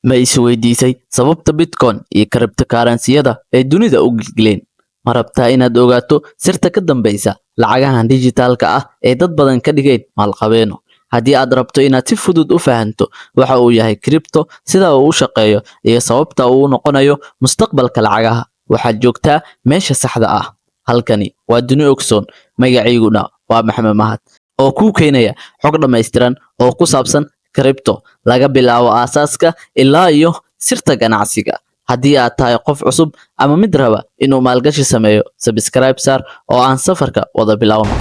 Ma isweydiisay sababta Bitcoin iyo cryptocurrency-yada ay dunida u gilgileen? Ma rabtaa inaad ogaato sirta ka dambaysa lacagahan dijitaalka ah ee dad badan ka dhigeen maalqabeeno? Haddii aad rabto inaad si fudud u fahanto waxa uu yahay crypto, sida uu u shaqeeyo, iyo sababta uu u noqonayo mustaqbalka lacagaha, waxaad joogtaa meesha saxda ah. Halkani waa Duni Ogsoon, magacayguna waa Maxamed Mahad, oo kuu keenaya xog dhammaystiran oo ku saabsan crypto, laga bilaabo aasaaska ilaa iyo sirta ganacsiga. Haddii aad tahay qof cusub ama mid raba inuu maalgashi sameeyo, subscribe saar oo aan safarka wada bilaawno.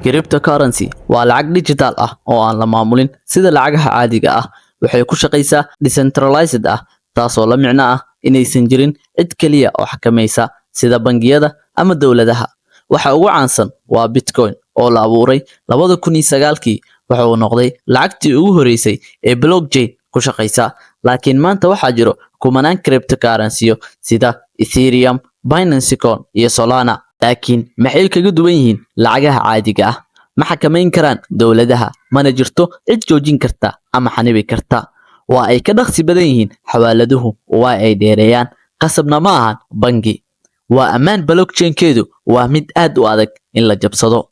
Cryptocurrency waa lacag digital ah oo aan la maamulin sida lacagaha caadiga ah. Waxay ku shaqaysaa decentralized ah, taasoo la micno ah inaysan jirin cid kaliya oo xakamaysa sida bangiyada ama dowladaha. Waxa ugu caansan waa Bitcoin oo la abuuray 2009kii. Waxa uu noqday lacagtii ugu horeysay ee blockchain ku shaqaysa. Laakiin maanta waxaa jiro kumanaan cryptocurrency sida Ethereum, Binance Coin iyo Solana. Laakiin maxay kaga duwan yihiin lacagaha caadiga ah? Ma xakamayn karaan dowladaha, mana jirto cid joojin karta ama xanibi karta. Waa ay ka dhaqsi badan yihiin xawaaladuhu, waa ay dheereeyaan, qasabna ma ahan bangi. Waa ammaan, blockchain-keedu waa mid aad u adag in la jabsado.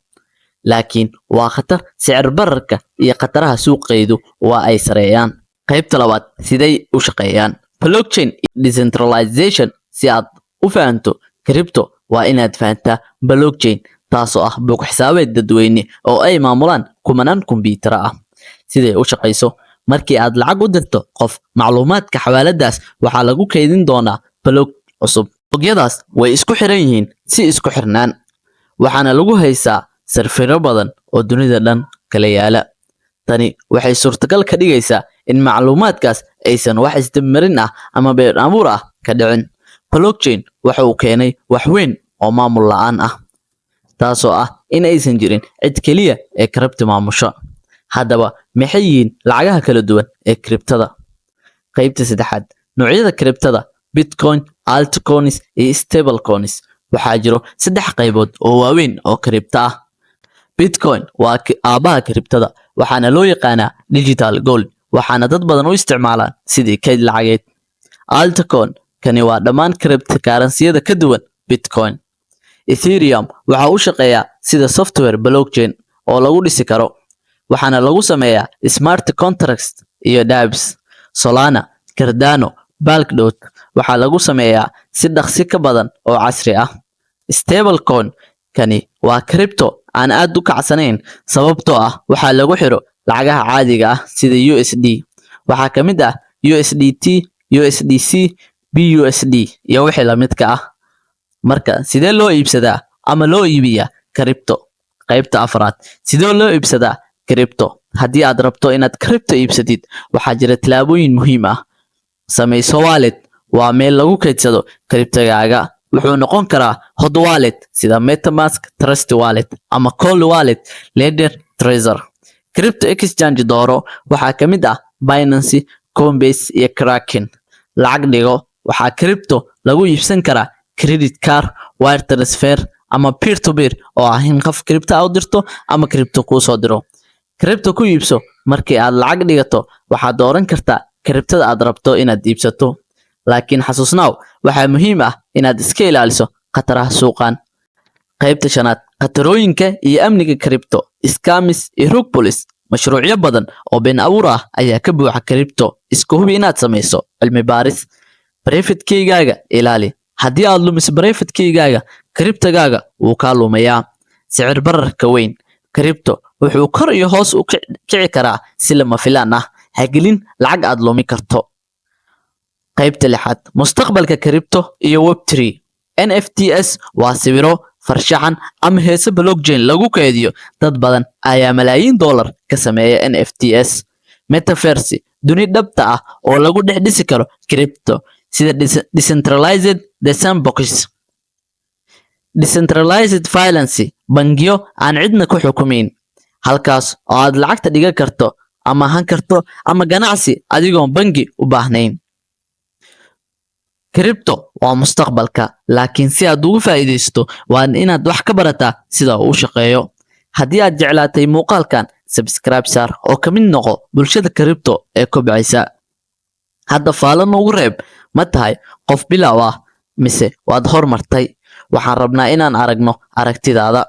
Laakiin waa khatar, sicir bararka iyo khataraha suuqeedu waa ay sareeyaan. Qaybta labaad, siday u shaqeeyaan blockchain decentralization. Si aad u fahanto crypto, waa inaad fahantaa blockchain, taasoo ah buug xisaabeed dadweyne oo ay maamulaan kumanaan kombiyuutar ah. Siday u shaqeyso: markii aad lacag u dirto qof, macluumaadka xawaaladaas waxaa lagu kaydin doonaa block cusub. Blogyadaas way isku xiran yihiin si isku xirnaan, waxaana lagu haysaa sarfiro badan oo dunida dhan kala yaala. Tani waxay suurtagal ka dhigaysaa in macluumaadkaas aysan wax isdabamarin ah ama been abuur ah ka dhicin. Blockchain waxa uu keenay wax weyn oo maamul la'aan ah, taasoo ah in aysan jirin cid kaliya ee crypto maamusha. Haddaba, maxay yihiin lacagaha kala duwan ee cryptada? Qaybta saddexaad, noocyada cryptada: Bitcoin, altcoins iyo stablecoins. Waxaa jiro 3 qaybood oo waaweyn oo crypto ah. Bitcoin waa aabaha cryptada, waxaana loo yaqaanaa digital gold, waxaana dad badan u isticmaalaan sidii kayd lacageed. Altcoin kani waa dhammaan cryptocurrency-yada ka duwan Bitcoin. Ethereum waxa uu shaqeeyaa sida software blockchain oo lagu dhisi karo, waxaana lagu sameeyaa smart contracts iyo dApps. Solana, Cardano, Polkadot waxaa lagu sameeyaa si dhaqsi ka badan oo casri ah. Stablecoin kani waa crypto aan aad u kacsanayn, sababtoo ah waxaa lagu xiro lacagaha caadiga ah sida USD. Waxaa ka mid ah USDT, USDC, BUSD iyo wixii la midka ah. Marka, sidee loo iibsadaa ama loo iibiyaa crypto? Qaybta afraad, sidee loo iibsadaa crypto? Haddii aad rabto inaad crypto iibsatid, waxaa jira tillaabooyin muhiim ah. Samayso wallet, waa meel lagu kaydsado cryptogaaga. Wuxuu noqon karaa hot wallet sida MetaMask, Trust Wallet, ama cold wallet Ledger, Trezor. Crypto exchange dooro, waxaa ka mid ah Binance, Coinbase iyo Kraken. Lacag dhigo, waxaa crypto lagu iibsan karaa credit card, wire transfer ama peer to peer, oo ah in qof crypto u dirto ama crypto kuu soo diro. Crypto ku iibso: markii aad lacag dhigato, waxaad dooran kartaa cryptada aad rabto inaad iibsato. Laakiin xasuusnaaw, waxaa muhiim ah inaad iska ilaaliso khataraha suuqan. Qaybta shanaad, khatarooyinka iyo amniga crypto, scams iyo rug police. Mashruucyo badan oo been abuur ah ayaa ka buuxa crypto. Iska hubi inaad samayso cilmi baaris. Private keygaaga ilaali. Haddii aad lumiso private keygaaga, cryptogaaga wuu kaa lumayaa. Sicir bararka weyn: crypto wuxuu kor iyo hoos u kici karaa si lama filaan ah. Ha gelin lacag aad lumi karto. Qaybta lixaad, mustaqbalka crypto iyo Web3. NFTs waa sawiro, farshaxan ama heeso blockchain lagu kaydiyo. Dad badan ayaa malaayiin dollar ka sameeya NFTs. Metaverse, duni dhabta ah oo lagu dhex dhisi karo crypto, sida decentralized sandbox. Decentralized finance, bangiyo aan cidna ku xukumin, halkaas oo aad lacagta dhigan karto ama han karto ama ganacsi adigoon bangi u baahnayn. Crypto waa mustaqbalka, laakiin si aad ugu faa'iidaysato waa inaad wax ka barataa sida uu u shaqeeyo. Haddii aad jeclaatay muuqaalkan, subscribe saar oo ka mid noqo bulshada crypto ee kobcaysa. Hadda faallo noogu reeb, ma tahay qof bilow ah mise waad hormartay? Waxaan rabnaa inaan aragno aragtidaada.